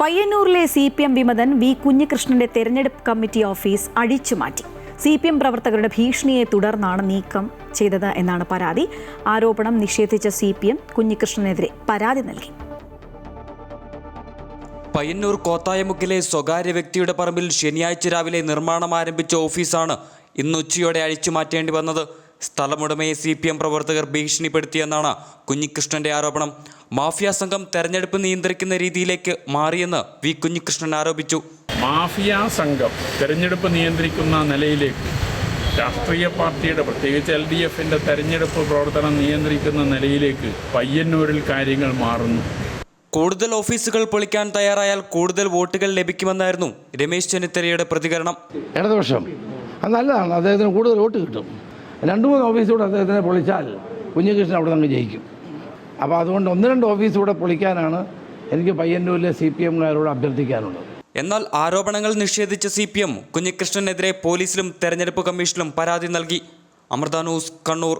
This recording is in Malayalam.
പയ്യന്നൂരിലെ CPM വിമതൻ വി കുഞ്ഞികൃഷ്ണന്റെ തെരഞ്ഞെടുപ്പ് കമ്മിറ്റി ഓഫീസ് അടിച്ചുമാറ്റി. CPM പ്രവർത്തകരുടെ ഭീഷണിയെ തുടർന്നാണ് നീക്കം ചെയ്തത് എന്നാണ് പരാതി. ആരോപണം നിഷേധിച്ച CPM കുഞ്ഞികൃഷ്ണനെതിരെ പരാതി നൽകി. പയ്യന്നൂർ കോത്തായമുക്കിലെ സ്വകാര്യ വ്യക്തിയുടെ പറമ്പിൽ ശനിയാഴ്ച രാവിലെ നിർമ്മാണം ആരംഭിച്ച ഓഫീസാണ് ഇന്നുച്ചയോടെ അഴിച്ചുമാറ്റേണ്ടി വന്നത്. സ്ഥലമുടമയെ CPM പ്രവർത്തകർ ഭീഷണിപ്പെടുത്തിയെന്നാണ് കുഞ്ഞികൃഷ്ണന്റെ ആരോപണം. മാഫിയ സംഘം തെരഞ്ഞെടുപ്പ് നിയന്ത്രിക്കുന്ന രീതിയിലേക്ക് മാറിയെന്ന് വി കുഞ്ഞികൃഷ്ണൻ ആരോപിച്ചു. മാഫിയ സംഘം തെരഞ്ഞെടുപ്പ് നിയന്ത്രിക്കുന്ന നിലയിലേക്ക്, രാഷ്ട്രീയ പാർട്ടിയുടെ പ്രത്യേകിച്ച് LDFന്റെ തെരഞ്ഞെടുപ്പ് പ്രവർത്തനം നിയന്ത്രിക്കുന്ന നിലയിലേക്ക് പയ്യന്നൂരിൽ കാര്യങ്ങൾ മാറുന്നു. കൂടുതൽ ഓഫീസുകൾ പൊളിക്കാൻ തയ്യാറായാൽ കൂടുതൽ വോട്ടുകൾ ലഭിക്കുമെന്നായിരുന്നു രമേശ് ചെന്നിത്തലയുടെ പ്രതികരണം. ഇടതുപക്ഷം അത് നല്ലതാണ്, അദ്ദേഹത്തിന് കൂടുതൽ വോട്ട് കിട്ടും. 2-3 ഓഫീസ് കൂടെ അദ്ദേഹത്തിനെ പൊളിച്ചാൽ കുഞ്ഞികൃഷ്ണൻ അവിടെ നിന്ന് ജയിക്കും. അപ്പോൾ അതുകൊണ്ട് 1-2 ഓഫീസ് കൂടെ പൊളിക്കാനാണ് എനിക്ക് പയ്യന്നൂരിലെ CPMകാരോട് അഭ്യർത്ഥിക്കാനുള്ളത്. എന്നാൽ ആരോപണങ്ങൾ നിഷേധിച്ച CPM കുഞ്ഞികൃഷ്ണനെതിരെ പോലീസിലും തെരഞ്ഞെടുപ്പ് കമ്മീഷനിലും പരാതി നൽകി. അമൃത ന്യൂസ്, കണ്ണൂർ.